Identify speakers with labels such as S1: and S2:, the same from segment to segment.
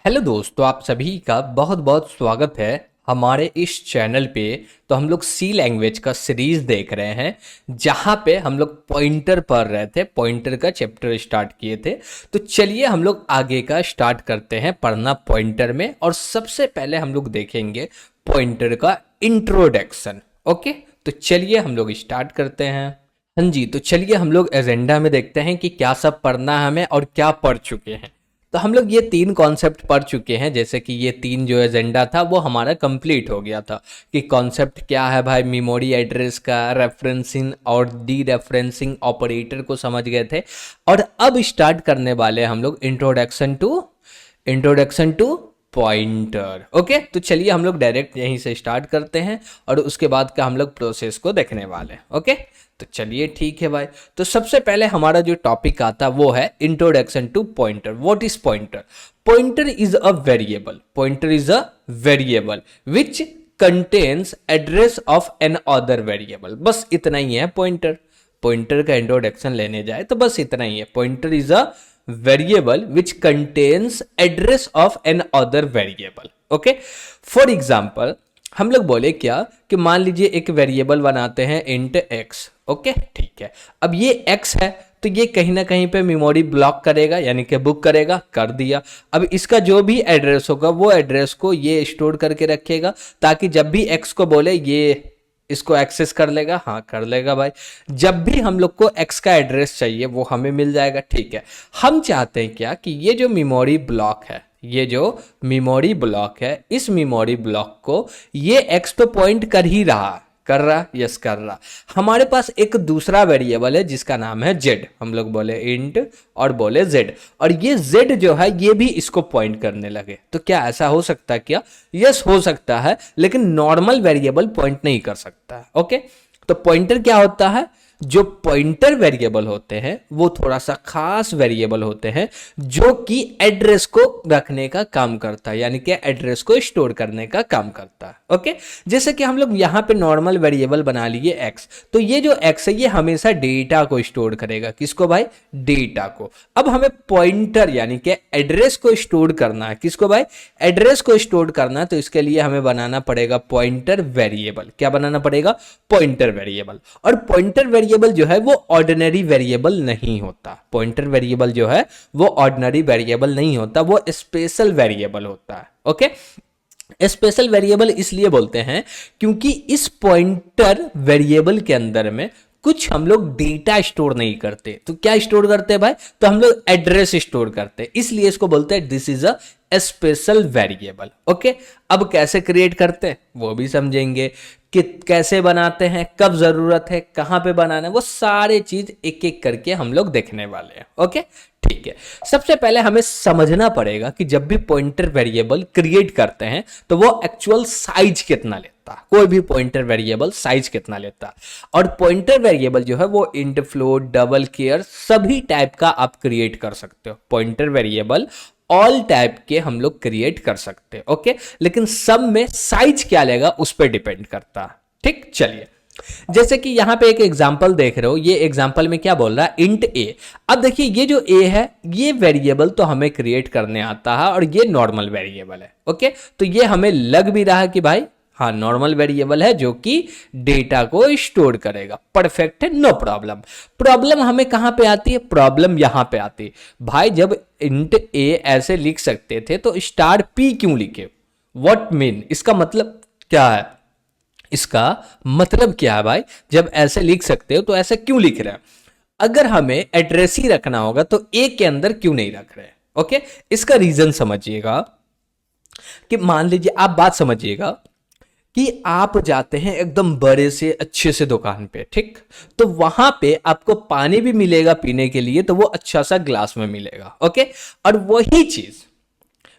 S1: Hello दोस्तों, आप सभी का बहुत बहुत स्वागत है हमारे इस चैनल पे। तो हम लोग सी लैंग्वेज का सीरीज देख रहे हैं जहाँ पे हम लोग पॉइंटर पढ़ रहे थे, पॉइंटर का चैप्टर स्टार्ट किए थे। तो चलिए हम लोग आगे का स्टार्ट करते हैं पढ़ना पॉइंटर में। और सबसे पहले हम लोग देखेंगे पॉइंटर का इंट्रोडक्शन। ओके, तो चलिए हम लोग स्टार्ट करते हैं। हाँ जी, तो चलिए हम लोग एजेंडा में देखते हैं कि क्या सब पढ़ना है हमें और क्या पढ़ चुके हैं। तो हम लोग ये तीन कॉन्सेप्ट पढ़ चुके हैं, जैसे कि ये तीन जो एजेंडा था वो हमारा कंप्लीट हो गया था कि कॉन्सेप्ट क्या है भाई, मेमोरी एड्रेस का, रेफरेंसिंग और डी रेफरेंसिंग ऑपरेटर को समझ गए थे। और अब स्टार्ट करने वाले हम लोग इंट्रोडक्शन टू पॉइंटर। ओके, तो चलिए हम लोग डायरेक्ट यहीं से स्टार्ट करते हैं और उसके बाद का हम लोग प्रोसेस को देखने वाले हैं। ओके, तो चलिए ठीक है भाई। तो सबसे पहले हमारा जो टॉपिक आता वो है introduction to pointer. What is pointer? Pointer is a variable. Pointer is a variable which contains address of another variable. बस इतना ही है पॉइंटर। पॉइंटर का इंट्रोडक्शन लेने जाए तो बस इतना ही है। Pointer is a variable which contains address of another variable. Okay, for example हम लोग बोले क्या कि मान लीजिए एक वेरिएबल बनाते हैं इंट एक्स। ओके, ठीक है। अब ये एक्स है तो ये कहीं ना कहीं पे मेमोरी ब्लॉक करेगा, यानी कि बुक करेगा, कर दिया। अब इसका जो भी एड्रेस होगा वो एड्रेस को ये स्टोर करके रखेगा ताकि जब भी एक्स को बोले ये इसको एक्सेस कर लेगा। हाँ, कर लेगा भाई। जब भी हम लोग को एक्स का एड्रेस चाहिए वो हमें मिल जाएगा। ठीक है, हम चाहते हैं क्या कि ये जो मेमोरी ब्लॉक है, ये जो मेमोरी ब्लॉक है, इस मेमोरी ब्लॉक को ये एक्स पे पॉइंट कर ही रहा, कर रहा, यस कर रहा। हमारे पास एक दूसरा वेरिएबल है जिसका नाम है जेड। हम लोग बोले इंट और बोले जेड, और ये जेड जो है ये भी इसको पॉइंट करने लगे। तो क्या ऐसा हो सकता है क्या? यस, हो सकता है, लेकिन नॉर्मल वेरिएबल पॉइंट नहीं कर सकता है। ओके, तो पॉइंटर क्या होता है? जो पॉइंटर वेरिएबल होते हैं वो थोड़ा सा खास वेरिएबल होते हैं जो कि एड्रेस को रखने का काम करता है, यानी कि एड्रेस को स्टोर करने का काम करता है। ओके, जैसे कि हम लोग यहाँ पे नॉर्मल वेरिएबल बना लिए एक्स, तो ये जो एक्स है ये हमेशा डेटा को स्टोर करेगा। किसको भाई? डेटा को। अब हमें पॉइंटर यानी कि एड्रेस को स्टोर करना है। किसको भाई? एड्रेस को स्टोर करना है। तो इसके लिए हमें बनाना पड़ेगा पॉइंटर वेरिएबल। क्या बनाना पड़ेगा? Pointer variable. और पॉइंटर वेरिएबल जो है वो ऑर्डिनरी वेरिएबल नहीं होता। पॉइंटर वेरिएबल जो है वो ऑर्डिनरी वेरिएबल नहीं होता, वो स्पेशल वेरिएबल होता है। ओके, स्पेशल वेरिएबल इसलिए बोलते हैं क्योंकि इस पॉइंटर वेरिएबल के अंदर में कुछ हम लोग डेटा स्टोर नहीं करते। तो क्या स्टोर करते हैं भाई? तो हम लोग एड्रेस स्टोर करते हैं, इसलिए इसको बोलते हैं this is a special variable. Okay, अब कैसे क्रिएट करते हैं वो भी समझेंगे, कि कैसे बनाते हैं, कब जरूरत है, कहां पे बनाना है, वो सारे चीज एक एक करके हम लोग देखने वाले हैं। ओके, ठीक है। सबसे पहले हमें समझना पड़ेगा कि जब भी पॉइंटर वेरिएबल क्रिएट करते हैं तो वो एक्चुअल साइज कितना लेता है। कोई भी पॉइंटर वेरिएबल साइज कितना लेता है। और पॉइंटर वेरिएबल जो है वो इंट, फ्लोट, डबल, केयर सभी टाइप का आप क्रिएट कर सकते हो। पॉइंटर वेरिएबल ऑल टाइप के हम लोग क्रिएट कर सकते हैं। ओके, लेकिन सब में साइज क्या लेगा उस पर डिपेंड करता है। ठीक, चलिए जैसे कि यहां पे एक एग्जांपल देख रहे हो, ये एग्जांपल में क्या बोल रहा है? इंट ए। अब देखिए ये जो ए है ये वेरिएबल तो हमें क्रिएट करने आता है और ये नॉर्मल वेरिएबल है। ओके, तो ये हमें लग भी रहा है कि भाई हाँ नॉर्मल वेरिएबल है जो कि डेटा को स्टोर करेगा। परफेक्ट है, नो प्रॉब्लम। प्रॉब्लम हमें कहां पे आती है? प्रॉब्लम यहां पे आती है भाई, जब इंट ए ऐसे लिख सकते थे तो स्टार पी क्यों लिखे? What mean? इसका मतलब क्या है? इसका मतलब क्या है भाई? जब ऐसे लिख सकते हो तो ऐसे क्यों लिख रहे हैं? अगर हमें एड्रेस ही रखना होगा तो ए के अंदर क्यों नहीं रख रहे? ओके, इसका रीजन समझिएगा कि मान लीजिए आप बात समझिएगा कि आप जाते हैं एकदम बड़े से अच्छे से दुकान पे, ठीक, तो वहां पे आपको पानी भी मिलेगा पीने के लिए, तो वो अच्छा सा ग्लास में मिलेगा। ओके, और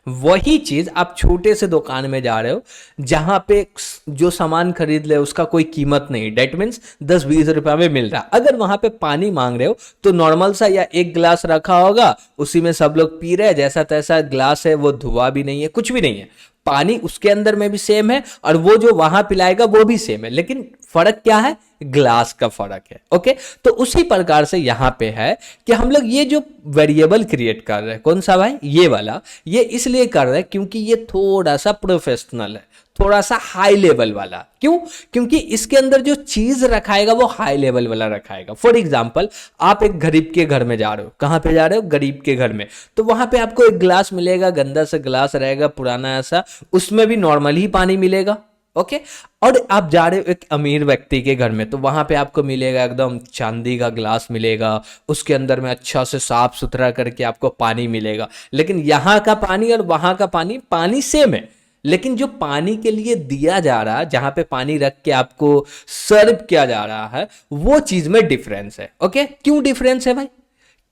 S1: वही चीज आप छोटे से दुकान में जा रहे हो जहां पे जो सामान खरीद ले उसका कोई कीमत नहीं, डेट मीन्स 10-20 रुपए में मिल रहा। अगर वहां पे पानी मांग रहे हो तो नॉर्मल सा या एक गिलास रखा होगा, उसी में सब लोग पी रहे हैं, जैसा तैसा ग्लास है, वो धुआ भी नहीं है, कुछ भी नहीं है, पानी उसके अंदर में भी सेम है और वो जो वहां पिलाएगा वो भी सेम है, लेकिन फर्क क्या है, ग्लास का फर्क है। ओके, तो उसी प्रकार से यहां पे है कि हम लोग ये जो वेरिएबल क्रिएट कर रहे हैं, कौन सा भाई, ये वाला, ये इसलिए कर रहे हैं क्योंकि ये थोड़ा सा प्रोफेशनल है, थोड़ा सा हाई लेवल वाला। क्यों? क्योंकि इसके अंदर जो चीज रखाएगा वो हाई लेवल वाला रखाएगा। फॉर एग्जाम्पल, आप एक गरीब के घर में जा रहे हो, कहां पे जा रहे हो, गरीब के घर में, तो वहां पे आपको एक ग्लास मिलेगा, गंदा सा ग्लास रहेगा, पुराना ऐसा, उसमें भी नॉर्मल ही पानी मिलेगा। ओके, और आप जा रहे हो एक अमीर व्यक्ति के घर में, तो वहां पे आपको मिलेगा एकदम चांदी का ग्लास मिलेगा, उसके अंदर में अच्छा से साफ सुथरा करके आपको पानी मिलेगा। लेकिन यहाँ का पानी और वहां का पानी, पानी सेम है, लेकिन जो पानी के लिए दिया जा रहा है, जहां पे पानी रख के आपको सर्व किया जा रहा है, वो चीज में डिफरेंस है। ओके, क्यों डिफरेंस है भाई,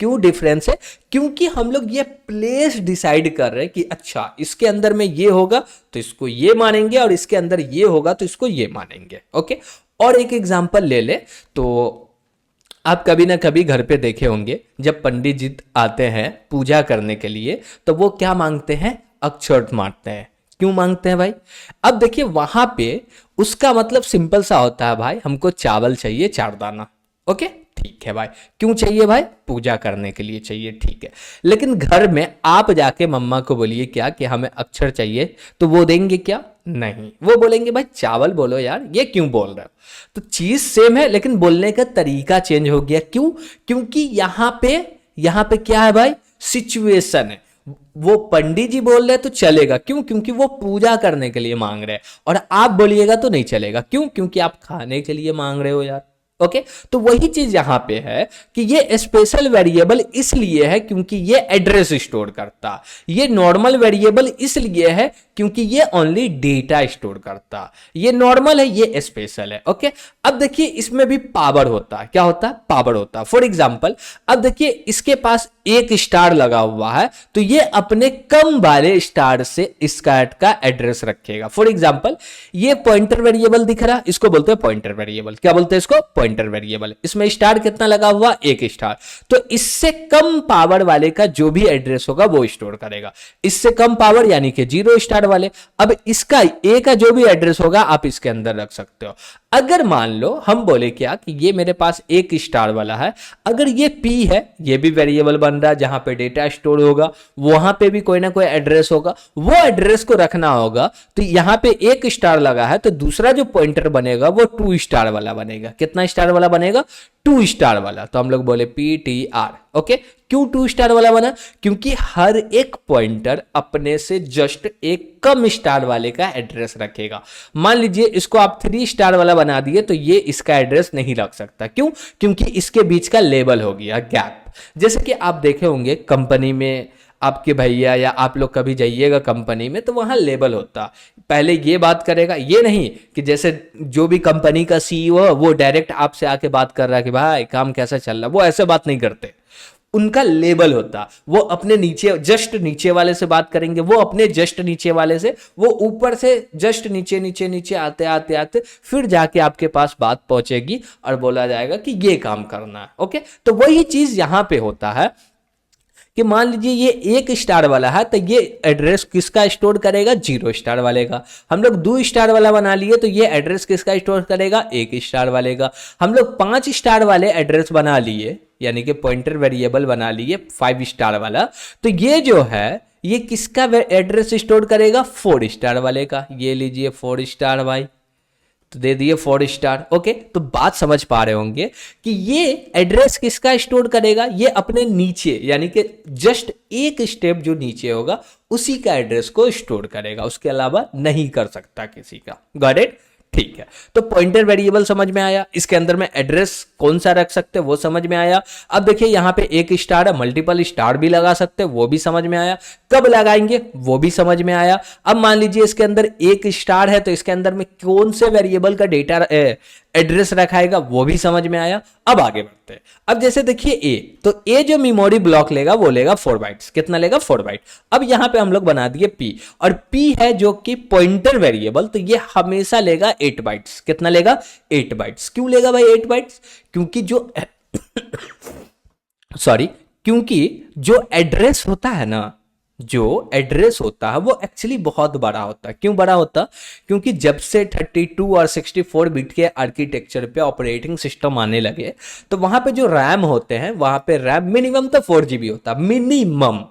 S1: क्यों डिफरेंस है? क्योंकि हम लोग ये प्लेस डिसाइड कर रहे हैं कि अच्छा इसके अंदर में ये होगा तो इसको ये मानेंगे, और इसके अंदर ये होगा तो इसको ये मानेंगे। ओके, और एक एग्जांपल ले ले तो आप कभी ना कभी घर पे देखे होंगे, जब पंडित जी आते हैं पूजा करने के लिए तो वो क्या मांगते हैं, अक्षत मांगते हैं। क्यों मांगते हैं भाई? अब देखिए वहां पे उसका मतलब सिंपल सा होता है भाई, हमको चावल चाहिए 4 दाना। ओके, ठीक है भाई, क्यों चाहिए भाई, पूजा करने के लिए चाहिए, ठीक है। लेकिन घर में आप जाके मम्मा को बोलिए क्या कि हमें अक्षर चाहिए, तो वो देंगे क्या, नहीं, वो बोलेंगे भाई चावल बोलो यार, ये क्यों बोल रहे हो। तो चीज सेम है लेकिन बोलने का तरीका चेंज हो गया। क्यों? क्योंकि यहां पे क्या है भाई, सिचुएशन है। वो पंडित जी बोल रहे तो चलेगा, क्यों, क्योंकि वो पूजा करने के लिए मांग रहे हैं, और आप बोलिएगा तो नहीं चलेगा। क्यों? क्योंकि आप खाने के लिए मांग रहे हो यार। ओके, तो वही चीज यहां पे है कि ये स्पेशल वेरिएबल इसलिए है क्योंकि ये एड्रेस स्टोर करता, ये नॉर्मल वेरिएबल इसलिए है क्योंकि ये ओनली डेटा स्टोर करता। ये नॉर्मल है, ये स्पेशल है। ओके, अब देखिए इसमें भी पावर होता है, क्या होता है, पावर होता है। फॉर एग्जाम्पल, अब देखिए इसके पास 1 स्टार लगा हुआ है, तो ये अपने कम वाले स्टार से स्टार्ट का एड्रेस रखेगा। फॉर एग्जाम्पल, ये पॉइंटर वेरिएबल दिख रहा है, इसको बोलते हैं पॉइंटर वेरिएबल। क्या बोलते हैं इसको, पॉइंटर वेरिएबल। इसमें स्टार कितना लगा हुआ, 1 स्टार, तो इससे कम पावर वाले का जो भी एड्रेस होगा वो स्टोर करेगा। इससे कम पावर यानी कि 0 स्टार वाले, अब इसका ए का जो भी एड्रेस होगा आप इसके अंदर रख सकते हो। अगर मान लो हम बोले क्या कि ये मेरे पास 1 स्टार वाला है, अगर ये पी है, ये भी वेरिएबल बन रहा है जहां पे डेटा स्टोर होगा, वहां पे भी कोई ना कोई एड्रेस होगा, वो एड्रेस को रखना होगा। तो यहां पे 1 स्टार लगा है, तो दूसरा जो पॉइंटर बनेगा वो 2 स्टार वाला बनेगा। कितना स्टार वाला बनेगा, 2 स्टार वाला। तो हम लोग बोले PTR। ओके, क्यों 2 स्टार वाला बना, क्योंकि हर एक पॉइंटर अपने से जस्ट एक कम स्टार वाले का एड्रेस रखेगा। मान लीजिए इसको आप 3 स्टार वाला बना दिए, तो ये इसका एड्रेस नहीं रख सकता। क्यों? क्योंकि इसके बीच का लेबल हो गया गैप। जैसे कि आप देखे होंगे कंपनी में, आपके भैया या आप लोग कभी जाइएगा कंपनी में, तो वहां लेबल होता, पहले ये बात करेगा, ये नहीं कि जैसे जो भी कंपनी का CEO है वो डायरेक्ट आपसे आके बात कर रहा है कि भाई काम कैसा चल रहा है, वो ऐसे बात नहीं करते। उनका लेबल होता, वो अपने नीचे जस्ट नीचे वाले से बात करेंगे, वो अपने जस्ट नीचे वाले से, वो ऊपर से जस्ट नीचे नीचे नीचे आते आते आते फिर जाके आपके पास बात पहुंचेगी और बोला जाएगा कि ये काम करना है। ओके, तो वही चीज यहां पे होता है कि मान लीजिए ये 1 स्टार वाला है, तो ये एड्रेस किसका स्टोर करेगा, 0 स्टार वाले का। हम लोग 2 स्टार वाला बना लिए, तो ये एड्रेस किसका स्टोर करेगा, 1 स्टार वाले का। हम लोग 5 स्टार वाले एड्रेस बना लिए, यानी कि पॉइंटर वेरिएबल बना लिए 5 स्टार वाला, तो ये जो है ये किसका एड्रेस स्टोर करेगा, 4 स्टार वाले का। ये लीजिए 4 स्टार भाई, तो दे दिए 4 स्टार। ओके, तो बात समझ पा रहे होंगे कि ये एड्रेस किसका स्टोर करेगा, ये अपने नीचे यानी कि जस्ट एक स्टेप जो नीचे होगा उसी का एड्रेस को स्टोर करेगा, उसके अलावा नहीं कर सकता किसी का। Got it? ठीक है, तो पॉइंटर वेरिएबल समझ में आया, इसके अंदर में एड्रेस कौन सा रख सकते हैं वो समझ में आया। अब देखिए यहां पे 1 स्टार है, मल्टीपल स्टार भी लगा सकते हैं, वो भी समझ में आया। कब लगाएंगे वो भी समझ में आया। अब मान लीजिए इसके अंदर 1 स्टार है, तो इसके अंदर में कौन से वेरिएबल का डेटा एड्रेस रखाएगा वो भी समझ में आया। अब आगे बढ़ते हैं। अब जैसे देखिए ए, तो ए जो मेमोरी ब्लॉक लेगा वो लेगा 4 बाइट्स। कितना लेगा, 4 बाइट। अब यहां पे हम लोग बना दिए पी, और पी है जो कि पॉइंटर वेरिएबल, तो ये हमेशा लेगा 8 बाइट्स। कितना लेगा, 8 बाइट्स। क्यों लेगा भाई 8 बाइट्स, क्योंकि जो सॉरी क्योंकि जो एड्रेस होता है ना, जो एड्रेस होता है वो एक्चुअली बहुत बड़ा होता है। क्यों बड़ा होता है? क्योंकि जब से 32 और 64 बिट के आर्किटेक्चर पे ऑपरेटिंग सिस्टम आने लगे तो वहां पे जो रैम होते हैं, वहां पे रैम मिनिमम तो 4 GB होता है, मिनिमम।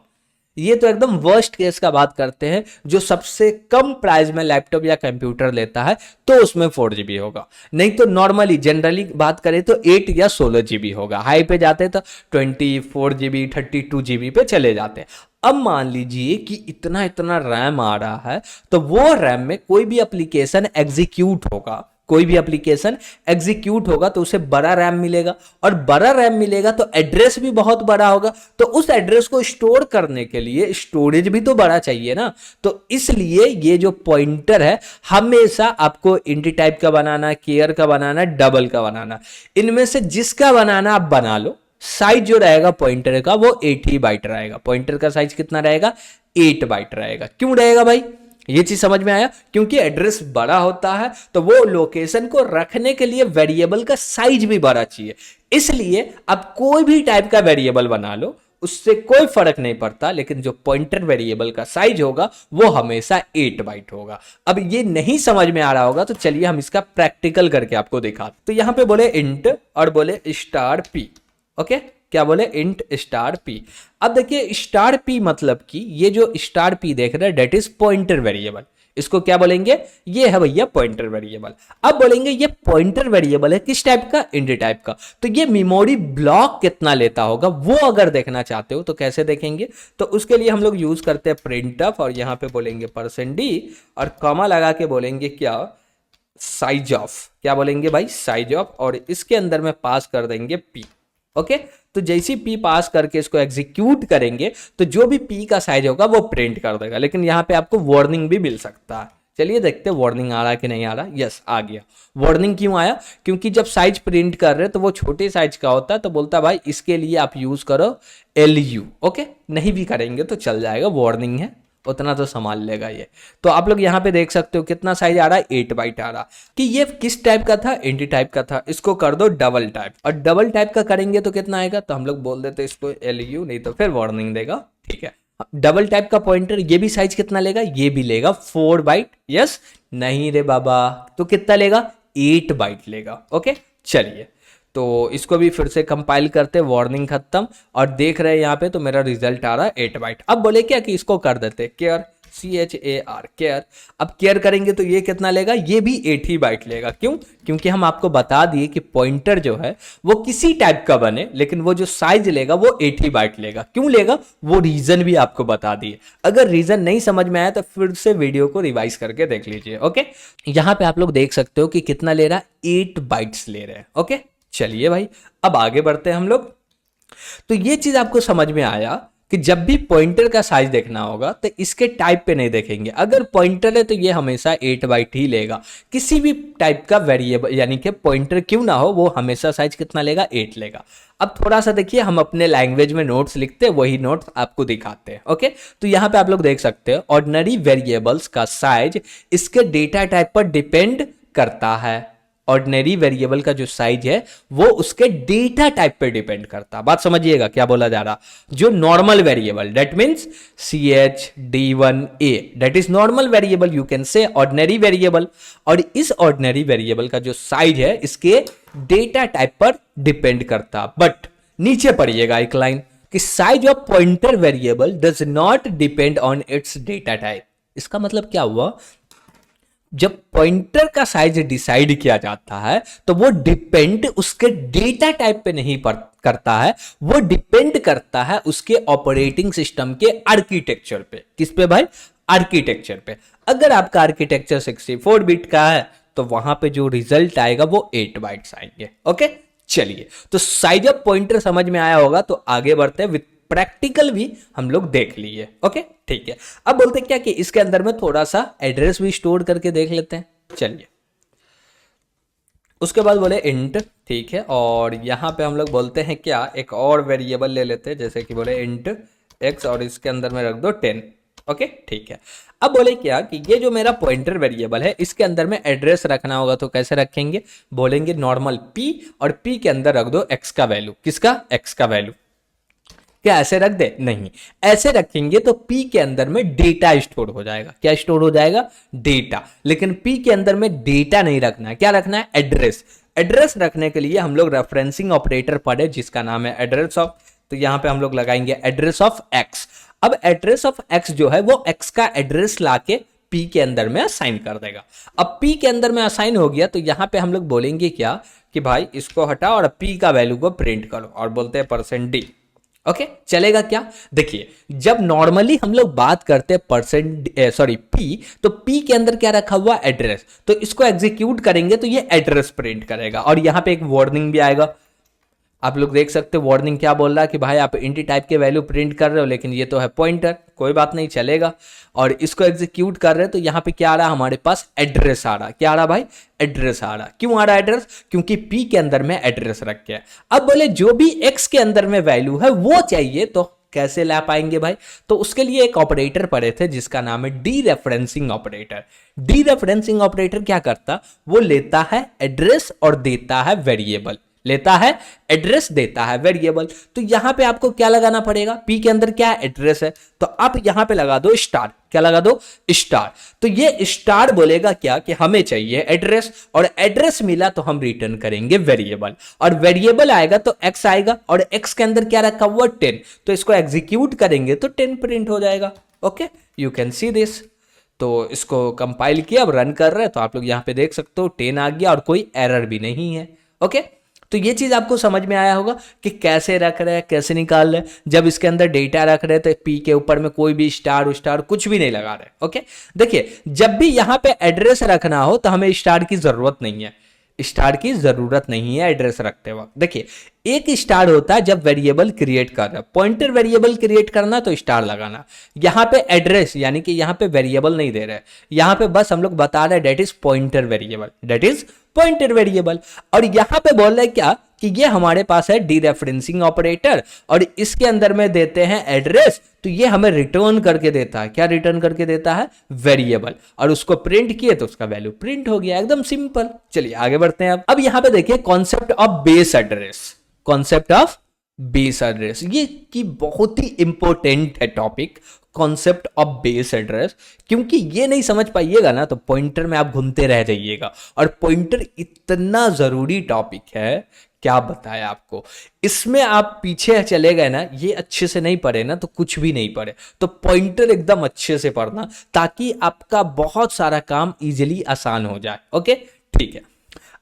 S1: ये तो एकदम वर्स्ट केस का बात करते हैं, जो सबसे कम प्राइस में लैपटॉप या कंप्यूटर लेता है तो उसमें 4 GB होगा। नहीं तो नॉर्मली जनरली बात करें तो 8 या 16 GB होगा। हाई पे जाते तो 24 GB 32 GB पे चले जाते हैं। अब मान लीजिए कि इतना इतना रैम आ रहा है, तो वो रैम में कोई भी एप्लीकेशन एग्जीक्यूट होगा, कोई भी एप्लीकेशन एग्जीक्यूट होगा तो उसे बड़ा रैम मिलेगा, और बड़ा रैम मिलेगा तो एड्रेस भी बहुत बड़ा होगा। तो उस एड्रेस को स्टोर करने के लिए स्टोरेज भी तो बड़ा चाहिए ना। तो इसलिए ये जो पॉइंटर है हमेशा आपको इंटी टाइप का बनाना, केयर का बनाना, डबल का बनाना, इनमें से जिसका बनाना आप बना लो। साइज जो रहेगा पॉइंटर का वो 8 ही बाइट रहेगा। पॉइंटर का साइज कितना रहेगा? 8 बाइट रहेगा। क्यों रहेगा भाई? ये चीज समझ में आया? क्योंकि एड्रेस बड़ा होता है तो वो लोकेशन को रखने के लिए वेरिएबल का साइज भी बड़ा चाहिए। इसलिए आप कोई भी टाइप का वेरिएबल बना लो, उससे कोई फर्क नहीं पड़ता, लेकिन जो पॉइंटर वेरिएबल का साइज होगा वो हमेशा 8 बाइट होगा। अब ये नहीं समझ में आ रहा होगा तो चलिए हम इसका प्रैक्टिकल करके आपको दिखाते। तो यहां पे बोले इंट और बोले स्टार पी। ओके, क्या बोले? Int star P. अब देखिए स्टार पी मतलब कि ये जो स्टार पी देख रहे हैं डेट इज पॉइंटर वेरिएबल। इसको क्या बोलेंगे? ये है भैया पॉइंटर वेरिएबल। अब बोलेंगे ये पॉइंटर वेरिएबल है किस टाइप का? इंट टाइप का। तो ये मेमोरी ब्लॉक कितना लेता होगा वो अगर देखना चाहते हो तो कैसे देखेंगे? तो उसके लिए हम लोग यूज करते हैं प्रिंटफ, और यहां पे बोलेंगे %d और कॉमा लगा के बोलेंगे क्या? Size of. क्या बोलेंगे भाई? Size of. और इसके अंदर में पास कर देंगे पी। ओके, तो जैसी पी पास करके इसको एग्जीक्यूट करेंगे तो जो भी पी का साइज होगा वो प्रिंट कर देगा। लेकिन यहाँ पे आपको वार्निंग भी मिल सकता है। चलिए देखते हैं वार्निंग आ रहा है कि नहीं आ रहा। यस, आ गया। वार्निंग क्यों आया? क्योंकि जब साइज प्रिंट कर रहे हैं तो वो छोटे साइज का होता है, तो बोलता है भाई इसके लिए आप यूज करो LU। ओके, नहीं भी करेंगे तो चल जाएगा, वार्निंग है, उतना तो संभाल लेगा ये। तो आप लोग यहाँ पे देख सकते हो कितना साइज आ रहा है? 8 बाइट आ रहा। कि ये किस टाइप का था? इंटी टाइप का था। इसको कर दो डबल टाइप, और डबल टाइप का करेंगे तो कितना आएगा? तो हम लोग बोल देते इसको LU, नहीं तो फिर वार्निंग देगा। ठीक है, डबल टाइप का पॉइंटर ये भी साइज कितना लेगा? ये भी लेगा 4 बाइट। यस, नहीं रे बाबा, तो कितना लेगा? 8 बाइट लेगा। ओके, चलिए तो इसको भी फिर से कंपाइल करते, वार्निंग खत्म, और देख रहे हैं यहाँ पे तो मेरा रिजल्ट आ रहा है 8 बाइट। अब बोले क्या कि इसको कर देते केयर, CHAR, केयर। अब केयर करेंगे तो ये कितना लेगा? ये भी 8 ही बाइट लेगा। क्यों? क्योंकि हम आपको बता दिए कि पॉइंटर जो है वो किसी टाइप का बने, लेकिन वो जो साइज लेगा वो 8 ही बाइट लेगा। क्यों लेगा? वो रीजन भी आपको बता दिए। अगर रीजन नहीं समझ में आया तो फिर से वीडियो को रिवाइज करके देख लीजिए। ओके, यहाँ पे आप लोग देख सकते हो कि कितना ले रहा है? 8 बाइट्स ले रहे हैं। ओके, चलिए भाई अब आगे बढ़ते हैं हम लोग। तो ये चीज आपको समझ में आया कि जब भी पॉइंटर का साइज देखना होगा तो इसके टाइप पे नहीं देखेंगे। अगर पॉइंटर है तो ये हमेशा 8 बाइट ही लेगा। किसी भी टाइप का वेरिएबल यानी कि पॉइंटर क्यों ना हो वो हमेशा साइज कितना लेगा? 8 लेगा। अब थोड़ा सा देखिए, हम अपने लैंग्वेज में नोट्स लिखते हैं, वही नोट्स आपको दिखाते हैं। ओके, तो यहाँ पे आप लोग देख सकते हो ऑर्डिनरी वेरिएबल्स का साइज इसके डेटा टाइप पर डिपेंड करता है। ऑर्डिनरी वेरिएबल का जो साइज है वो उसके डेटा टाइप पे डिपेंड करता है। बात समझिएगा क्या बोला जा रहा? जो normal variable that means CHD1A that is normal variable, you can say ordinary variable. और इस ऑर्डिनरी वेरिएबल का जो साइज है इसके डेटा टाइप पर डिपेंड करता। बट नीचे पढ़िएगा एक लाइन कि size of pointer variable does not depend on it's data type. इसका मतलब क्या हुआ? जब पॉइंटर का साइज डिसाइड किया जाता है तो वो डिपेंड उसके डेटा टाइप पे नहीं करता है, वो डिपेंड करता है उसके ऑपरेटिंग सिस्टम के आर्किटेक्चर पे। किस पे भाई? आर्किटेक्चर पे। अगर आपका आर्किटेक्चर 64 बिट का है तो वहां पे जो रिजल्ट आएगा वो 8 बाइट्स आएंगे। ओके, चलिए तो साइज ऑफ पॉइंटर समझ में आया होगा, तो आगे बढ़ते हैं। विद प्रैक्टिकल भी हम लोग देख लिए। ओके, ठीक है। अब बोलते क्या कि इसके अंदर में थोड़ा सा एड्रेस भी स्टोर करके देख लेते हैं। चलिए, उसके बाद बोले इंट। ठीक है, और यहां पे हम लोग बोलते हैं क्या, एक और वेरिएबल ले लेते हैं, जैसे कि बोले इंट x और इसके अंदर में रख दो 10। ओके, ठीक है। अब बोले क्या कि ये जो मेरा पॉइंटर वेरिएबल है इसके अंदर में एड्रेस रखना होगा, तो कैसे रखेंगे? बोलेंगे नॉर्मल p और p के अंदर रख दो x का वैल्यू। किसका? x का वैल्यू। क्या ऐसे रख दे? नहीं, ऐसे रखेंगे तो P के अंदर में डेटा स्टोर हो जाएगा। क्या स्टोर हो जाएगा? डेटा। लेकिन P के अंदर में डेटा नहीं रखना है, क्या रखना है? एड्रेस। एड्रेस रखने के लिए हम लोग रेफरेंसिंग ऑपरेटर पढ़े जिसका नाम है एड्रेस ऑफ, तो यहां पे हम लोग लगाएंगे एड्रेस ऑफ एक्स। अब एड्रेस ऑफ एक्स जो है वो एक्स का एड्रेस लाके P के अंदर में असाइन कर देगा। अब P के अंदर में असाइन हो गया तो यहां पे हम लोग बोलेंगे क्या कि भाई इसको हटाओ और P का वैल्यू को प्रिंट करो और बोलते हैं %d। ओके, चलेगा क्या? देखिए, जब नॉर्मली हम लोग बात करते हैं P, तो P के अंदर क्या रखा हुआ? एड्रेस। तो इसको एग्जीक्यूट करेंगे तो ये एड्रेस प्रिंट करेगा और यहां पे एक वार्निंग भी आएगा। आप लोग देख सकते हो वार्निंग क्या बोल रहा है कि भाई आप इंट टाइप के वैल्यू प्रिंट कर रहे हो लेकिन ये तो है पॉइंटर, कोई बात नहीं चलेगा। और इसको एग्जीक्यूट कर रहे हैं तो यहाँ पे क्या आ रहा है? हमारे पास एड्रेस आ रहा। क्या आ रहा भाई? एड्रेस आ रहा। क्यों आ रहा एड्रेस? क्योंकि P के अंदर में एड्रेस रख के। अब बोले जो भी X के अंदर में वैल्यू है वो चाहिए तो कैसे ला पाएंगे भाई? तो उसके लिए एक ऑपरेटर पढ़े थे जिसका नाम है D referencing operator. D referencing operator क्या करता? वो लेता है एड्रेस और देता है वेरिएबल। लेता है एड्रेस, देता है वेरिएबल। तो यहां पे आपको क्या लगाना पड़ेगा? P के अंदर क्या एड्रेस है तो आप यहां पे लगा दो स्टार। क्या लगा दो? स्टार। तो ये स्टार बोलेगा क्या कि हमें चाहिए एड्रेस, और एड्रेस मिला तो हम रिटर्न करेंगे वेरिएबल, और वेरिएबल आएगा तो x आएगा और x के अंदर क्या रखा हुआ? 10। तो इसको एग्जीक्यूट करेंगे तो 10 प्रिंट हो जाएगा। Okay, you can see this. तो इसको कंपाइल किया, अब रन कर रहे हैं तो आप लोग यहां पे देख सकते हो 10 आ गया और कोई एरर भी नहीं है। ओके, तो ये चीज आपको समझ में आया होगा कि कैसे रख रहे हैं, कैसे निकाल रहे हैं। जब इसके अंदर डेटा रख रहे हैं तो P के ऊपर में कोई भी स्टार स्टार कुछ भी नहीं लगा रहे। ओके, देखिए जब भी यहां पे एड्रेस रखना हो तो हमें स्टार की जरूरत नहीं है। स्टार की जरूरत नहीं है एड्रेस रखते वक्त। देखिए, एक स्टार होता है जब वेरिएबल क्रिएट कर रहा है, पॉइंटर वेरिएबल क्रिएट करना तो स्टार लगाना। यहां पे एड्रेस यानी कि यहां पे वेरिएबल नहीं दे रहे, यहां पे बस हम लोग बता रहे हैं that is pointer variable, that is pointer variable. और यहां पे बोल रहे क्या कि ये हमारे पास है डी रेफरेंसिंग ऑपरेटर और इसके अंदर में देते हैं एड्रेस, तो ये हमें रिटर्न करके देता है। क्या रिटर्न करके देता है? वेरिएबल। और उसको प्रिंट किए तो उसका वैल्यू प्रिंट हो गया, एकदम सिंपल। चलिए आगे बढ़ते हैं। अब यहां पे देखिए concept of base address. Concept of base address ये की बहुत ही इंपॉर्टेंट है topic, concept of base address. क्योंकि ये नहीं समझ पाइएगा ना तो पॉइंटर में आप घूमते रह जाइएगा, और पॉइंटर इतना जरूरी टॉपिक है क्या बताएं आपको। इसमें आप पीछे चले गए ना, ये अच्छे से नहीं पढ़े ना तो कुछ भी नहीं पढ़े। तो पॉइंटर एकदम अच्छे से पढ़ना ताकि आपका बहुत सारा काम इजीली आसान हो जाए। ओके, ठीक है।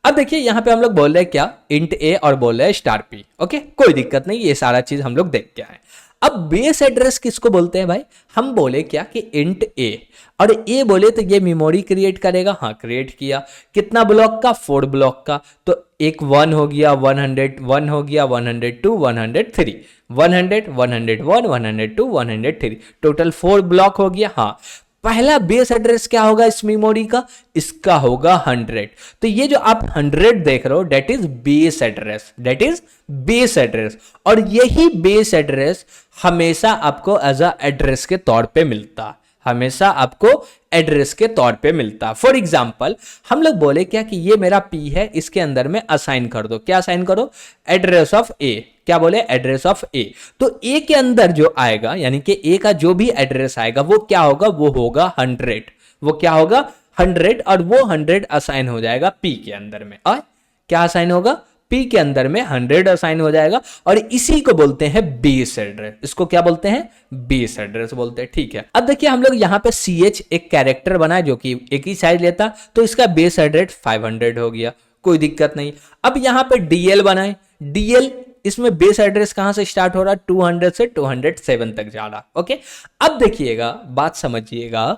S1: अब देखिए यहां पे हम लोग बोल रहे हैं क्या? इंट ए और बोल रहे हैं स्टार पी। ओके, कोई दिक्कत नहीं, ये सारा चीज हम लोग देख के आए। अब बेस एड्रेस किसको बोलते हैं भाई? हम बोले क्या कि इंट ए, और ए बोले तो ये मेमोरी क्रिएट करेगा। हाँ, क्रिएट किया। कितना ब्लॉक का? 4 ब्लॉक का। तो एक 1 हो गया, 101 हो गया, 102, 103, 100, 101, 102, 103, टोटल 4 ब्लॉक हो गया। हाँ, पहला बेस एड्रेस क्या होगा इस मेमोरी का? इसका होगा 100। तो ये जो आप 100 देख रहे हो that is base address, that is base address. और यही बेस एड्रेस हमेशा आपको एज अ एड्रेस के तौर पे मिलता, हमेशा आपको एड्रेस के तौर पे मिलता। फॉर एग्जाम्पल हम लोग बोले क्या कि ये मेरा P है, इसके अंदर में असाइन कर दो। क्या असाइन करो? एड्रेस ऑफ ए। क्या बोले? एड्रेस ऑफ ए। तो ए के अंदर जो आएगा यानी कि ए का जो भी एड्रेस आएगा वो क्या होगा? वो होगा 100। वो क्या होगा? 100। और वो 100 असाइन हो जाएगा P के अंदर में। और क्या असाइन होगा? P के अंदर में 100 असाइन हो जाएगा, और इसी को बोलते हैं बेस एड्रेस। इसको क्या बोलते हैं? बेस एड्रेस बोलते हैं। ठीक है, अब देखिए हम लोग यहाँ पे CH एक कैरेक्टर बनाए जो कि एक ही साइज लेता, तो इसका बेस एड्रेस 500 हो गया, कोई दिक्कत नहीं। अब यहाँ पे DL बनाए, DL इसमें बेस एड्रेस कहां से स्टार्ट हो रहा? 200 से 207 तक जा रहा। ओके, अब देखिएगा, बात समझिएगा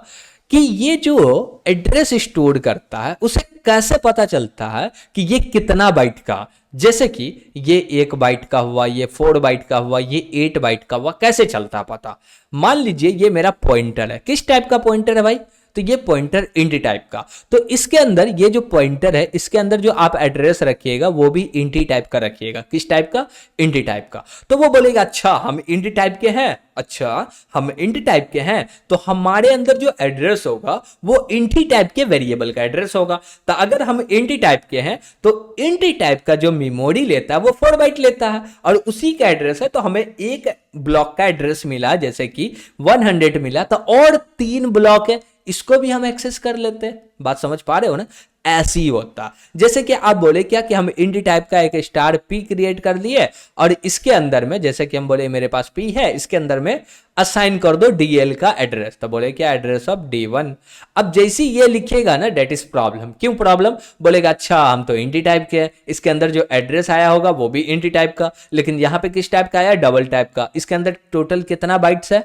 S1: कि ये जो एड्रेस स्टोर करता है उसे कैसे पता चलता है कि ये कितना बाइट का, जैसे कि ये 1 बाइट का हुआ, ये 4 बाइट का हुआ, ये 8 बाइट का हुआ, कैसे चलता पता? मान लीजिए ये मेरा पॉइंटर है। किस टाइप का पॉइंटर है भाई? तो ये पॉइंटर इंट टाइप का। तो इसके अंदर ये जो पॉइंटर है इसके अंदर जो आप एड्रेस रखिएगा वो भी इंट टाइप का रखिएगा। किस टाइप का? इंट टाइप का। तो वो बोलेगा अच्छा हम इंट टाइप के हैं, अच्छा हम इंट टाइप के हैं तो हमारे अंदर जो एड्रेस होगा वो इंट टाइप के वेरिएबल का एड्रेस होगा। तो अगर हम इंट टाइप के हैं तो इंट टाइप का जो मेमोरी लेता है वो 4 बाइट लेता है और उसी का एड्रेस है। तो हमें एक ब्लॉक का एड्रेस मिला जैसे कि 100 मिला, तो और 3 ब्लॉक है इसको भी हम एक्सेस कर लेते हैं। बात समझ पा रहे हो ना? ऐसे ही होता। जैसे कि आप बोले क्या कि हम इंट टाइप का एक स्टार पी क्रिएट कर लिए और इसके अंदर में जैसे कि हम बोले मेरे पास पी है, इसके अंदर में असाइन कर दो डीएल का एड्रेस। तो बोले क्या एड्रेस ऑफ D1। अब जैसे ये लिखेगा ना दैट इज प्रॉब्लम। क्यों प्रॉब्लम? बोलेगा अच्छा हम तो इंट टाइप के हैं, इसके अंदर जो एड्रेस आया होगा वो भी इंट टाइप का, लेकिन यहां पे किस टाइप का आया? डबल टाइप का। इसके अंदर टोटल कितना बाइट्स है?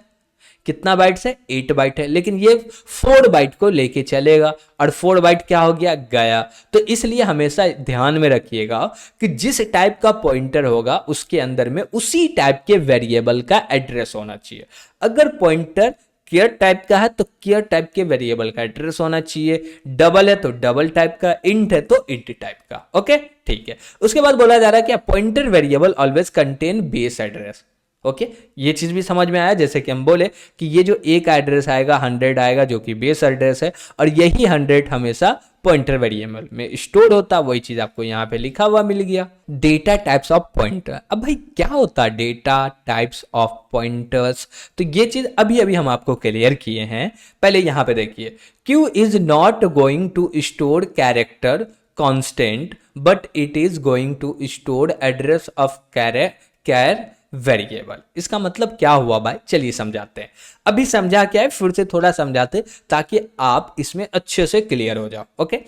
S1: कितना बाइट्स है? 8 बाइट है, लेकिन ये 4 बाइट को लेके चलेगा और 4 बाइट क्या हो गया? गया। तो इसलिए हमेशा ध्यान में रखिएगा कि जिस टाइप का पॉइंटर होगा उसके अंदर में उसी टाइप के वेरिएबल का एड्रेस होना चाहिए। अगर पॉइंटर केयर टाइप का है तो केयर टाइप के वेरिएबल का एड्रेस होना चाहिए, डबल है तो डबल टाइप का, इंट है तो इंट टाइप का। ओके ठीक है। उसके बाद बोला जा रहा है कि pointer variable always contain base address. Okay ये चीज भी समझ में आया। जैसे कि हम बोले कि ये जो एक एड्रेस आएगा 100 आएगा जो कि बेस एड्रेस है और यही 100 हमेशा पॉइंटर वेरिएबल में स्टोर होता, वही चीज आपको यहाँ पे लिखा हुआ मिल गया। Data types of pointer. अब भाई क्या होता है डेटा टाइप्स ऑफ पॉइंटर्स? तो ये चीज अभी अभी हम आपको क्लियर किए हैं। पहले यहाँ पे देखिए, Q is not going to store character constant but it is going to store address of char variable. इसका मतलब क्या हुआ भाई? चलिए समझाते हैं। अभी समझा क्या है फिर से थोड़ा समझाते ताकि आप इसमें अच्छे से क्लियर हो जाओ। ओके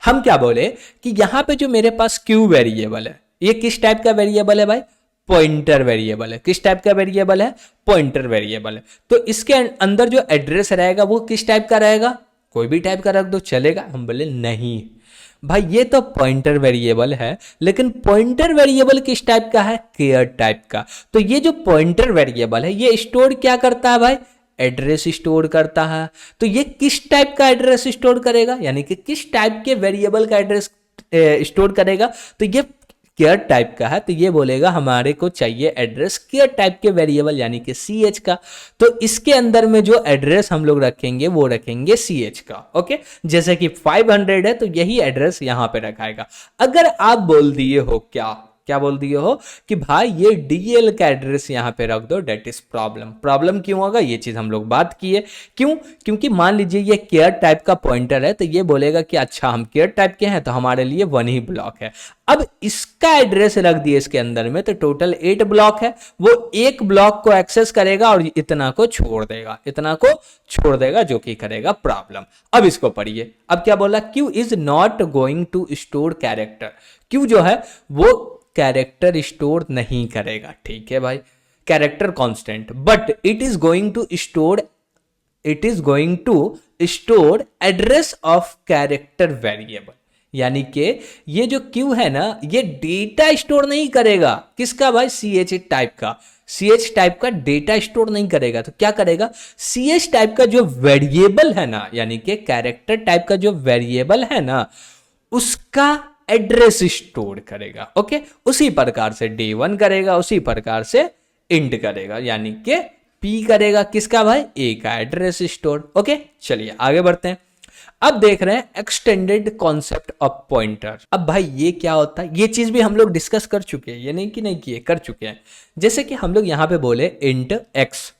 S1: हम क्या बोले कि यहां पे जो मेरे पास क्यू वेरिएबल है ये किस टाइप का वेरिएबल है भाई? पॉइंटर वेरिएबल है। किस टाइप का वेरिएबल है? पॉइंटर वेरिएबल है। तो इसके अंदर जो एड्रेस रहेगा वो किस टाइप का रहेगा? कोई भी टाइप का रख दो चलेगा। हम बोले नहीं भाई ये तो पॉइंटर वेरिएबल है, लेकिन पॉइंटर वेरिएबल किस टाइप का है? केयर टाइप का। तो ये जो पॉइंटर वेरिएबल है ये स्टोर क्या करता है भाई? एड्रेस स्टोर करता है। तो ये किस टाइप का एड्रेस स्टोर करेगा? यानी कि किस टाइप के वेरिएबल का एड्रेस स्टोर करेगा? तो ये केयर टाइप का है तो ये बोलेगा हमारे को चाहिए एड्रेस केयर टाइप के वेरिएबल यानी कि CH का। तो इसके अंदर में जो एड्रेस हम लोग रखेंगे वो रखेंगे CH का। ओके जैसे कि 500 है तो यही एड्रेस यहां पे रखाएगा। अगर आप बोल दिए हो क्या बोल दिए हो कि भाई ये DL का एड्रेस यहां पे रख दो, डेट इज प्रॉब्लम क्यों होगा? ये चीज हम लोग बात किए। क्यों? क्योंकि मान लीजिए ये केयर टाइप का पॉइंटर है तो ये बोलेगा कि अच्छा हम केयर टाइप के हैं तो हमारे लिए 1 ही ब्लॉक है। अब इसका एड्रेस रख दिए इसके अंदर में तो टोटल 8 ब्लॉक है। वो एक ब्लॉक को एक्सेस करेगा और इतना को छोड़ देगा जो कि करेगा प्रॉब्लम। अब इसको पढ़िए। अब क्या बोला? Q is not going to store character. Q जो है वो कैरेक्टर स्टोर नहीं करेगा। ठीक है भाई, character constant, but it is going to store address of character variable. यानी कि ये जो क्यू है ना ये डेटा स्टोर नहीं करेगा। किसका भाई? CH टाइप का। CH टाइप का डेटा स्टोर नहीं करेगा तो क्या करेगा? CH टाइप का जो वेरिएबल है ना यानी कि कैरेक्टर टाइप का जो वेरिएबल है ना उसका एड्रेस स्टोर करेगा। ओके उसी प्रकार से D1 करेगा, उसी प्रकार से इंट करेगा यानी कि P करेगा किसका भाई? A का एड्रेस स्टोर। ओके चलिए आगे बढ़ते हैं। अब देख रहे हैं एक्सटेंडेड कॉन्सेप्ट ऑफ पॉइंटर। अब भाई ये क्या होता है? ये चीज भी हम लोग डिस्कस कर चुके हैं, ये नहीं कि नहीं किए, कर चुके हैं। जैसे कि हम लोग यहां पे बोले इंट x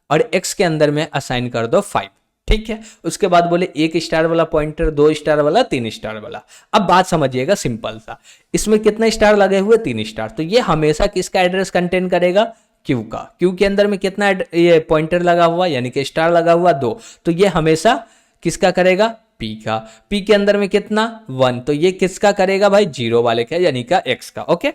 S1: और x के अंदर में असाइन कर दो 5। ठीक है उसके बाद बोले 1 स्टार वाला पॉइंटर, 2 स्टार वाला, 3 स्टार वाला। अब बात समझिएगा सिंपल सा, इसमें कितने स्टार लगे हुए? 3 स्टार। तो ये हमेशा किसका एड्रेस कंटेन करेगा? क्यू का। क्यू के अंदर में कितना ये पॉइंटर लगा हुआ यानी कि स्टार लगा हुआ 2, तो ये हमेशा किसका करेगा? P का। P के अंदर में कितना? 1, तो ये किसका करेगा भाई? 0 वाले का यानी का x का। ओके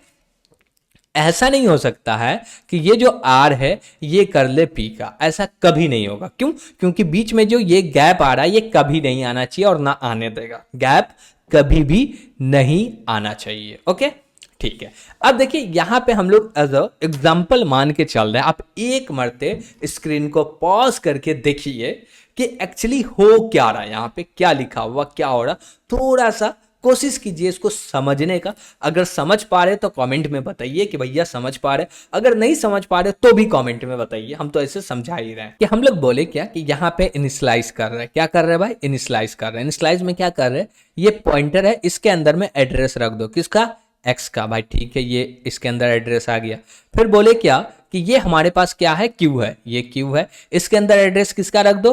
S1: ऐसा नहीं हो सकता है कि ये जो R है ये कर ले P का, ऐसा कभी नहीं होगा। क्यों? क्योंकि बीच में जो ये गैप आ रहा है ये कभी नहीं आना चाहिए और ना आने देगा। गैप कभी भी नहीं आना चाहिए। ओके ठीक है। अब देखिए यहां पे हम लोग एज अ एग्जाम्पल मान के चल रहे हैं। आप एक मरते स्क्रीन को पॉज करके देखिए कि एक्चुअली हो क्या रहा है, यहाँ पे क्या लिखा हुआ, क्या हो रहा, थोड़ा सा कोशिश कीजिए इसको समझने का। अगर समझ पा रहे तो कमेंट में बताइए कि भैया समझ पा रहे, अगर नहीं समझ पा रहे तो भी कमेंट में बताइए, हम तो ऐसे समझा ही रहे हैं। कि हम लोग बोले क्या कि यहाँ पे इनिशियलाइज कर रहे हैं, क्या कर रहे हैं भाई, इनिशियलाइज कर रहे हैं। इनिशियलाइज में क्या कर रहे हैं, ये पॉइंटर है, इसके अंदर में एड्रेस रख दो, किसका, एक्स का, भाई ठीक है, ये इसके अंदर एड्रेस आ गया। फिर बोले क्या कि ये हमारे पास क्या है, क्यू है, ये क्यू है, इसके अंदर एड्रेस किसका रख दो,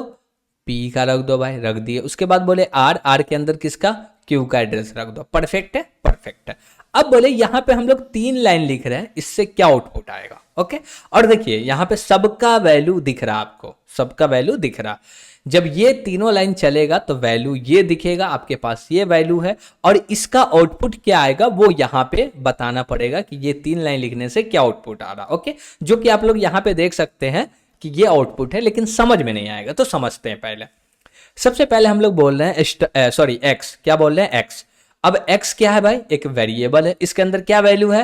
S1: पी का रख दो, भाई रख दिए। उसके बाद बोले आर, आर के अंदर किसका, क्यू का एड्रेस रख दो। परफेक्ट है, परफेक्ट है। अब बोले यहाँ पे हम लोग 3 लाइन लिख रहे हैं, इससे क्या आउटपुट आएगा, ओके। और देखिए यहाँ पे सबका वैल्यू दिख रहा, आपको सबका वैल्यू दिख रहा। जब ये तीनों लाइन चलेगा तो वैल्यू ये दिखेगा, आपके पास ये वैल्यू है, और इसका आउटपुट क्या आएगा वो यहाँ पे बताना पड़ेगा कि ये 3 लाइन लिखने से क्या आउटपुट आ रहा, ओके। जो कि आप लोग यहाँ पे देख सकते हैं कि ये आउटपुट है, लेकिन समझ में नहीं आएगा, तो समझते हैं पहले। सबसे पहले हम लोग बोल रहे हैं सॉरी एक्स, क्या बोल रहे हैं, एक्स। अब एक्स क्या है भाई, एक वेरिएबल है, इसके अंदर क्या वैल्यू है,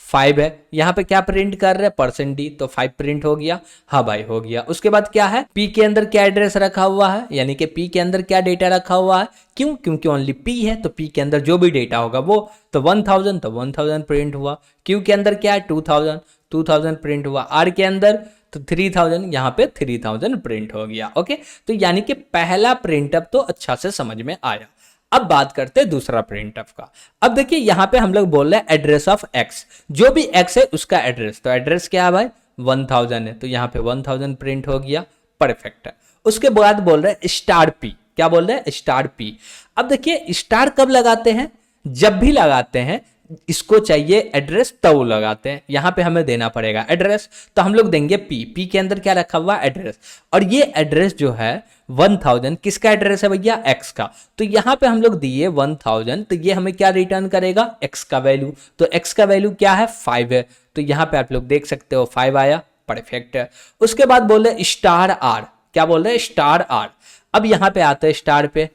S1: 5 है। यहाँ पे क्या प्रिंट कर रहे हैं, %d, तो 5 प्रिंट हो गया, हाँ भाई हो गया। उसके बाद क्या है, p के अंदर क्या एड्रेस रखा हुआ है, यानी कि p के अंदर क्या डेटा रखा हुआ है, क्यों, क्योंकि ओनली p है, तो p के अंदर जो भी डेटा होगा वो, तो 1000, तो 1000 प्रिंट हुआ। q के अंदर क्या है, 2000 प्रिंट हुआ। r के अंदर तो 3000, यहाँ पे 3000 प्रिंट हो गया, ओके। तो यानी कि पहला प्रिंटअप तो अच्छा से समझ में आया। अब बात करते हैं दूसरा प्रिंटअप का। अब देखिए यहाँ पे हम लोग बोल रहे हैं एड्रेस ऑफ एक्स, जो भी एक्स है उसका एड्रेस, तो एड्रेस क्या है भाई, 1000 है, तो यहाँ पे 1000 प्रिंट हो गया, परफेक्ट है। उसके बाद बोल रहे हैं स्टार पी, क्या बोल रहे हैं, स्टार पी। अब देखिए स्टार कब लगाते हैं, जब भी लगाते हैं इसको चाहिए एड्रेस तब लगाते हैं। यहां पे हमें देना पड़ेगा एड्रेस, तो हम लोग देंगे पी, पी के अंदर क्या रखा हुआ, एड्रेस। और ये एड्रेस जो है 1000 किसका एड्रेस है भैया, एक्स का, तो यहां पे हम लोग दिए 1000, तो ये हमें क्या रिटर्न करेगा, एक्स का वैल्यू। तो एक्स का वैल्यू क्या है, 5 है, तो यहां पे आप लोग देख सकते हो 5 आया, परफेक्ट है। उसके बाद बोल रहे स्टार आर, क्या बोल रहे हैं, स्टार आर। अब यहां पे आते हैं स्टार पे,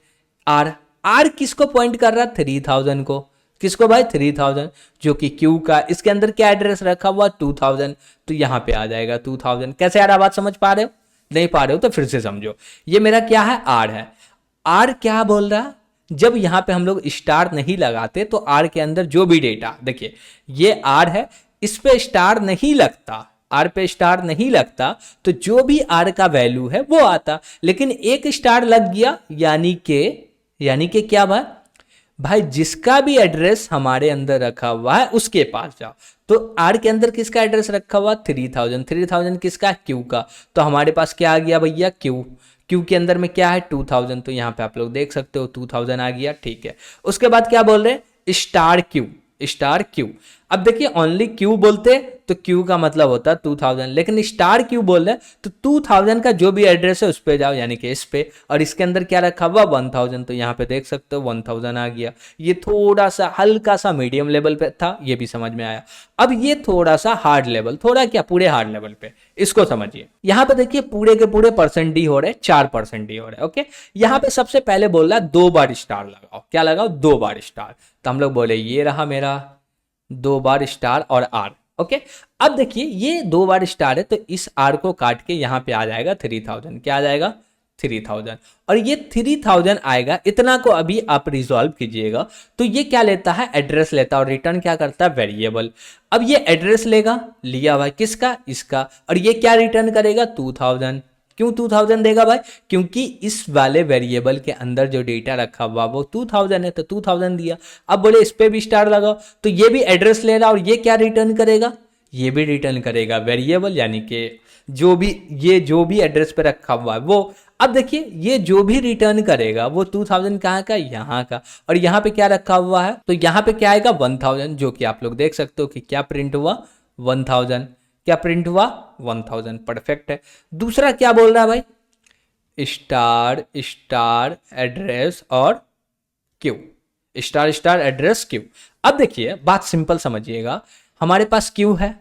S1: आर, आर किसको पॉइंट कर रहा है, 3000 को, किसको भाई, 3000, जो कि क्यू का, इसके अंदर क्या एड्रेस रखा हुआ, 2000, तो यहां पे आ जाएगा 2000। कैसे आ रहा, बात समझ पा रहे हो, नहीं पा रहे हो तो फिर से समझो। ये मेरा क्या है, आर है। आर क्या बोल रहा, जब यहां पे हम लोग स्टार नहीं लगाते तो आर के अंदर जो भी डेटा, देखिए ये आर है, इस पे स्टार नहीं लगता, आर पे स्टार नहीं लगता, तो जो भी आर का वैल्यू है वो आता। लेकिन एक स्टार लग गया, यानी के क्या भाई जिसका भी एड्रेस हमारे अंदर रखा हुआ है उसके पास जाओ। तो आर के अंदर किसका एड्रेस रखा हुआ, 3000 किसका, क्यू का, तो हमारे पास क्या आ गया भैया, क्यू। क्यू के अंदर में क्या है, 2000, तो यहाँ पे आप लोग देख सकते हो 2000 आ गया, ठीक है। उसके बाद क्या बोल रहे हैं, स्टार क्यू, स्टार क्यू। अब देखिए ओनली क्यू बोलते तो क्यू का मतलब होता है 2000, लेकिन स्टार क्यू बोल रहे तो 2000 का जो भी एड्रेस है उस पे जाओ, यानी कि इस पे, और इसके अंदर क्या रखा हुआ, 1000, तो यहाँ पे देख सकते हो 1000 आ गया। ये थोड़ा सा हल्का सा मीडियम लेवल पे था, ये भी समझ में आया। अब ये थोड़ा सा हार्ड लेवल, थोड़ा क्या पूरे हार्ड लेवल पे, इसको समझिए। यहाँ पे देखिए पूरे के पूरे %d हो रहे, 4% हो रहे, ओके। यहाँ पे सबसे पहले बोल रहा है 2 बार स्टार लगाओ, क्या लगाओ, 2 बार स्टार, तो हम लोग बोले ये रहा मेरा 2 बार स्टार और आर, ओके। अब देखिए ये 2 बार स्टार है, तो इस आर को काट के यहाँ पे आ जाएगा 3000, क्या आ जाएगा, 3000। और ये 3000 आएगा, इतना को अभी आप रिजॉल्व कीजिएगा। तो ये क्या लेता है, एड्रेस लेता है, और रिटर्न क्या करता है, वेरिएबल। अब ये एड्रेस लेगा, लिया भाई किसका, इसका, और ये क्या रिटर्न करेगा, 2000। क्यों 2000 देगा भाई, क्योंकि इस वाले वेरिएबल के अंदर जो डेटा रखा हुआ वो 2000 है, तो 2000 दिया। अब बोले इस पे भी स्टार लगाओ, तो ये भी एड्रेस ले रहा, और ये क्या रिटर्न करेगा, ये भी रिटर्न करेगा वेरिएबल, यानी कि जो भी एड्रेस पे रखा हुआ है वो। अब देखिए ये जो भी रिटर्न करेगा वो 2000 कहाँ का, यहाँ का, और यहाँ पे क्या रखा हुआ है, तो यहाँ पे क्या आएगा 1000, जो कि आप लोग देख सकते हो कि क्या प्रिंट हुआ, 1000, क्या प्रिंट हुआ, 1000, परफेक्ट है। दूसरा क्या बोल रहा है भाई, स्टार स्टार एड्रेस और Q, star star address Q. अब देखिए बात सिंपल समझिएगा, हमारे पास क्यू है,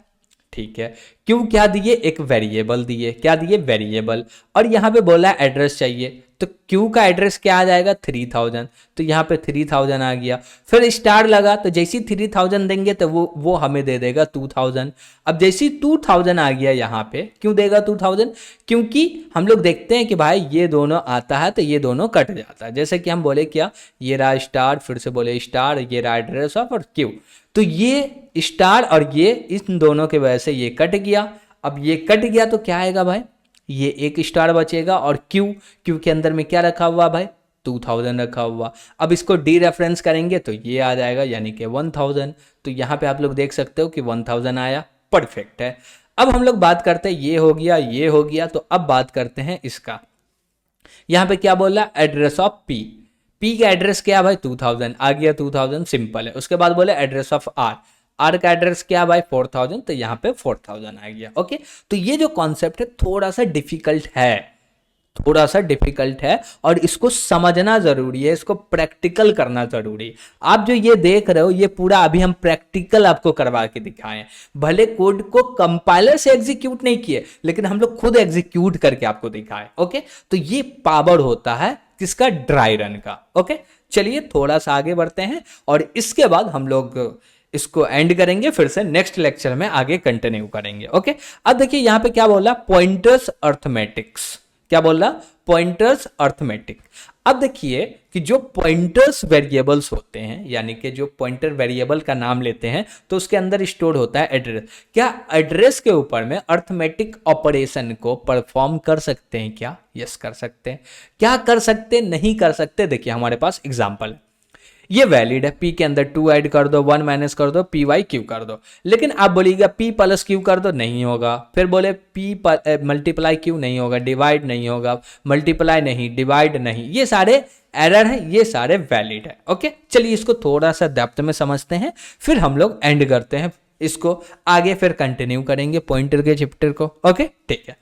S1: ठीक है, क्यू क्या दिए, एक वेरिएबल दिए, क्या दिए, वेरिएबल, और यहाँ पे बोला एड्रेस चाहिए, तो Q का एड्रेस क्या आ जाएगा 3000, तो यहाँ पे 3000 आ गया। फिर स्टार लगा तो जैसे ही 3000 देंगे तो वो हमें दे देगा 2000। अब जैसे ही 2000 आ गया यहाँ पे, क्यों देगा 2000? क्योंकि हम लोग देखते हैं कि भाई ये दोनों आता है तो ये दोनों कट जाता है। जैसे कि हम बोले क्या, ये रहा स्टार, फिर से बोले स्टार, ये रहा एड्रेस ऑफ और Q, तो ये स्टार और ये इन दोनों के वजह से ये कट गया। अब ये कट गया तो क्या आएगा भाई, ये एक स्टार बचेगा और क्यू के अंदर में क्या रखा हुआ भाई 2000 रखा हुआ। अब इसको डी रेफरेंस करेंगे तो ये आ जाएगा यानी कि 1000। तो यहाँ पे आप लोग देख सकते हो कि 1000 आया, परफेक्ट है। अब हम लोग बात करते हैं, ये हो गया ये हो गया, तो अब बात करते हैं इसका। यहाँ पे क्या बोला, एड्रेस ऑफ पी का एड्रेस क्या भाई 2000 आ गया, 2000 सिंपल है। उसके बाद बोले एड्रेस ऑफ आर का एड्रेस क्या भाई 4000, तो यहाँ पे 4000 आ गया। ओके, तो ये जो कॉन्सेप्ट है थोड़ा सा डिफिकल्ट है, थोड़ा सा डिफिकल्ट है और इसको समझना जरूरी है, इसको प्रैक्टिकल करना जरूरी है। आप जो ये देख रहे हो ये पूरा अभी हम प्रैक्टिकल आपको करवा के दिखाएं, भले कोड को कंपाइलर से एग्जीक्यूट नहीं किए लेकिन हम लोग खुद एग्जीक्यूट करके आपको दिखाएं। ओके, तो ये पावर होता है किसका, ड्राई रन का। ओके, चलिए थोड़ा सा आगे बढ़ते हैं और इसके बाद हम लोग इसको एंड करेंगे, फिर से नेक्स्ट लेक्चर में आगे कंटिन्यू करेंगे। ओके, अब देखिए यहाँ पे क्या बोला, पॉइंटर्स अर्थमेटिक्स, क्या बोला, पॉइंटर्स अर्थमेटिक। अब देखिए कि जो पॉइंटर्स वेरिएबल्स होते हैं, यानी कि जो पॉइंटर वेरिएबल का नाम लेते हैं तो उसके अंदर स्टोर होता है एड्रेस। क्या एड्रेस के ऊपर में अर्थमेटिक ऑपरेशन को परफॉर्म कर सकते हैं क्या? यस कर सकते हैं। क्या कर सकते, नहीं कर सकते? देखिए हमारे पास एग्जांपल है, ये वैलिड है, पी के अंदर 2 ऐड कर दो, 1 माइनस कर दो, पी वाई क्यू कर दो। लेकिन आप बोलिएगा पी प्लस क्यू कर दो, नहीं होगा। फिर बोले पी मल्टीप्लाई क्यू, नहीं होगा। डिवाइड नहीं होगा, मल्टीप्लाई नहीं, डिवाइड नहीं, ये सारे एरर है, ये सारे वैलिड है। ओके, चलिए इसको थोड़ा सा डेप्थ में समझते हैं, फिर हम लोग एंड करते हैं इसको, आगे फिर कंटिन्यू करेंगे पॉइंटर के चैप्टर को। ओके, ठीक है।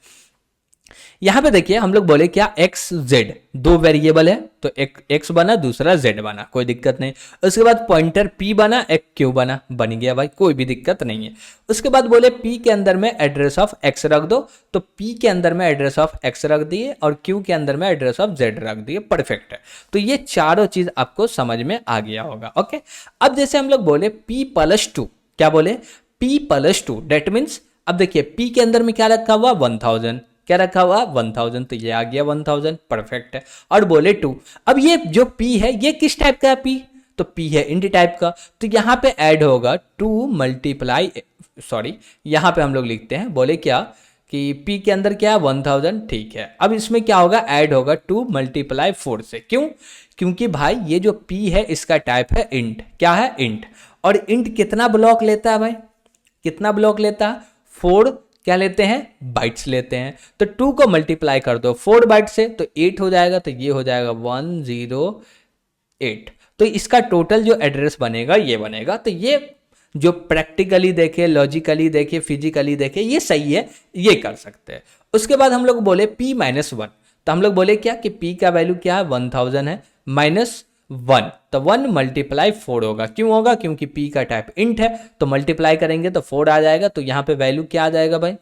S1: यहां पे देखिए हम लोग बोले क्या, एक्स जेड दो वेरिएबल है, तो एक एक्स बना दूसरा जेड बना, कोई दिक्कत नहीं। उसके बाद पॉइंटर पी बना, एक क्यू बना, बन गया भाई, कोई भी दिक्कत नहीं है। उसके बाद बोले पी के अंदर में एड्रेस ऑफ एक्स रख दो, तो पी के अंदर में एड्रेस ऑफ एक्स रख दिए और क्यू के अंदर में एड्रेस ऑफ जेड रख दिए, परफेक्ट है। तो ये चारों चीज आपको समझ में आ गया होगा। ओके, अब जैसे हम लोग बोले पी प्लस टू, क्या बोले, P plus two, that means अब देखिए पी के अंदर में क्या रखा हुआ 1000, क्या रखा हुआ 1000, तो ये आ गया 1000, परफेक्ट है। और बोले 2, अब ये जो p है ये किस टाइप का है p, तो p है इंट टाइप का, तो यहाँ पे ऐड होगा 2 मल्टीप्लाई, सॉरी यहाँ पे हम लोग लिखते हैं, बोले क्या कि p के अंदर क्या है 1000, ठीक है। अब इसमें क्या होगा, ऐड होगा 2 मल्टीप्लाई 4 से, क्यों, क्योंकि भाई ये जो p है इसका टाइप है इंट, क्या है इंट, और इंट कितना ब्लॉक लेता है भाई, कितना ब्लॉक लेता है 4, क्या लेते हैं बाइट्स लेते हैं। तो 2 को मल्टीप्लाई कर दो 4 बाइट से तो 8 हो जाएगा, तो ये हो जाएगा 108। तो इसका टोटल जो एड्रेस बनेगा ये बनेगा। तो ये जो प्रैक्टिकली देखे, लॉजिकली देखे, फिजिकली देखे, ये सही है, ये कर सकते हैं। उसके बाद हम लोग बोले p माइनस 1, तो हम लोग बोले क्या कि p का वैल्यू क्या है 1000 है, माइनस 1, तो 1 मल्टीप्लाई 4 होगा, क्यों होगा, क्योंकि p का टाइप इंट है, तो मल्टीप्लाई करेंगे तो 4 आ जाएगा, तो यहाँ पे वैल्यू क्या आ जाएगा भाई,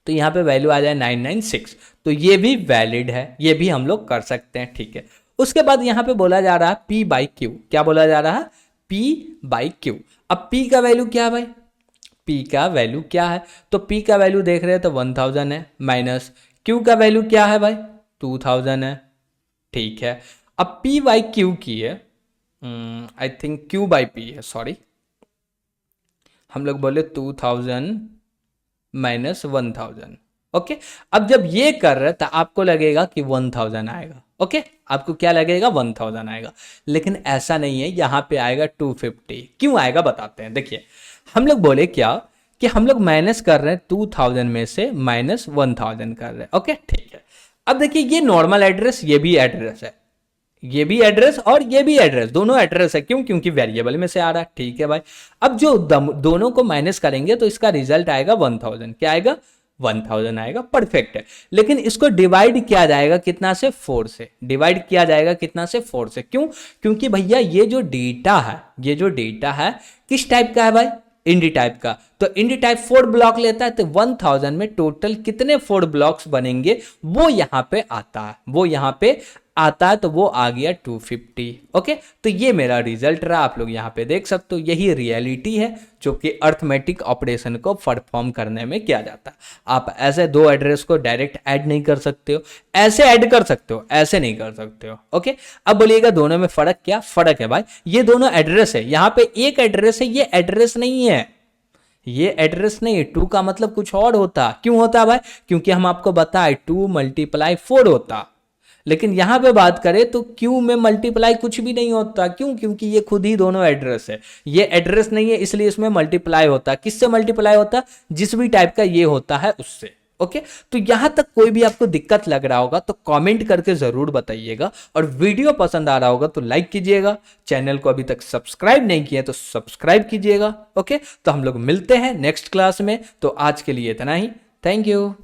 S1: तो यहाँ पे वैल्यू आ जाए 996, तो ये भी वैलिड है, ये भी हम लोग कर सकते हैं, ठीक है। उसके बाद यहाँ पे बोला जा रहा है p बाई क्यू, क्या बोला जा रहा है p बाई क्यू। अब p का वैल्यू क्या है भाई, p का वैल्यू क्या है, तो p का वैल्यू देख रहे हैं तो 1000 है, माइनस q का वैल्यू क्या है भाई 2000 है, ठीक है। अब p बाई क्यू की है, I think q by p है, सॉरी हम लोग बोले 2000 माइनस 1000। ओके, अब जब ये कर रहे तो आपको लगेगा कि 1000 आएगा। ओके, आपको क्या लगेगा 1000 आएगा, लेकिन ऐसा नहीं है, यहाँ पे आएगा 250। क्यों आएगा बताते हैं। देखिए हम लोग बोले क्या कि हम लोग माइनस कर रहे हैं 2000 में से माइनस 1000 कर रहे हैं। ओके, ठीक है। अब देखिए ये नॉर्मल एड्रेस, ये भी एड्रेस है, ये भी एड्रेस और ये भी एड्रेस, दोनों एड्रेस है, क्यों, क्योंकि वेरिएबल में से आ रहा है, ठीक है भाई। अब जो दोनों को माइनस करेंगे तो इसका रिजल्ट आएगा 1000, क्या आएगा 1000 आएगा, परफेक्ट है। लेकिन इसको डिवाइड किया जाएगा कितना से 4 से, डिवाइड किया जाएगा कितना से 4 से, क्यों, क्योंकि भैया ये जो डेटा है, ये जो डेटा है किस टाइप का है भाई, इंडी टाइप का, तो इंडी टाइप 4 ब्लॉक लेता है, तो 1000 में टोटल कितने 4 ब्लॉक्स बनेंगे वो यहां पे आता है, वो यहां पे आता है, तो वो आ गया 250। ओके, तो ये मेरा रिजल्ट रहा, आप लोग यहाँ पे देख सकते हो, यही रियलिटी है जो कि अर्थमेटिक ऑपरेशन को परफॉर्म करने में किया जाता है। आप ऐसे दो एड्रेस को डायरेक्ट ऐड नहीं कर सकते हो, ऐसे ऐड कर सकते हो, ऐसे नहीं कर सकते हो। ओके, अब बोलिएगा दोनों में फर्क क्या? फर्क है भाई, ये दोनों एड्रेस है, यहाँ पे एक एड्रेस है, ये एड्रेस नहीं है, ये एड्रेस नहीं है। 2 का मतलब कुछ और होता, क्यों होता भाई? क्योंकि हम आपको बताए 2 × 4 होता, लेकिन यहां पे बात करें तो क्यू में मल्टीप्लाई कुछ भी नहीं होता। क्यों? क्योंकि ये खुद ही दोनों एड्रेस है, ये एड्रेस नहीं है, इसलिए इसमें मल्टीप्लाई होता। किससे मल्टीप्लाई होता? जिस भी टाइप का ये होता है उससे। ओके, तो यहां तक कोई भी आपको दिक्कत लग रहा होगा तो कमेंट करके जरूर बताइएगा, और वीडियो पसंद आ रहा होगा तो लाइक कीजिएगा, चैनल को अभी तक सब्सक्राइब नहीं किया तो सब्सक्राइब कीजिएगा। ओके, तो हम लोग मिलते हैं नेक्स्ट क्लास में, तो आज के लिए इतना ही, थैंक यू।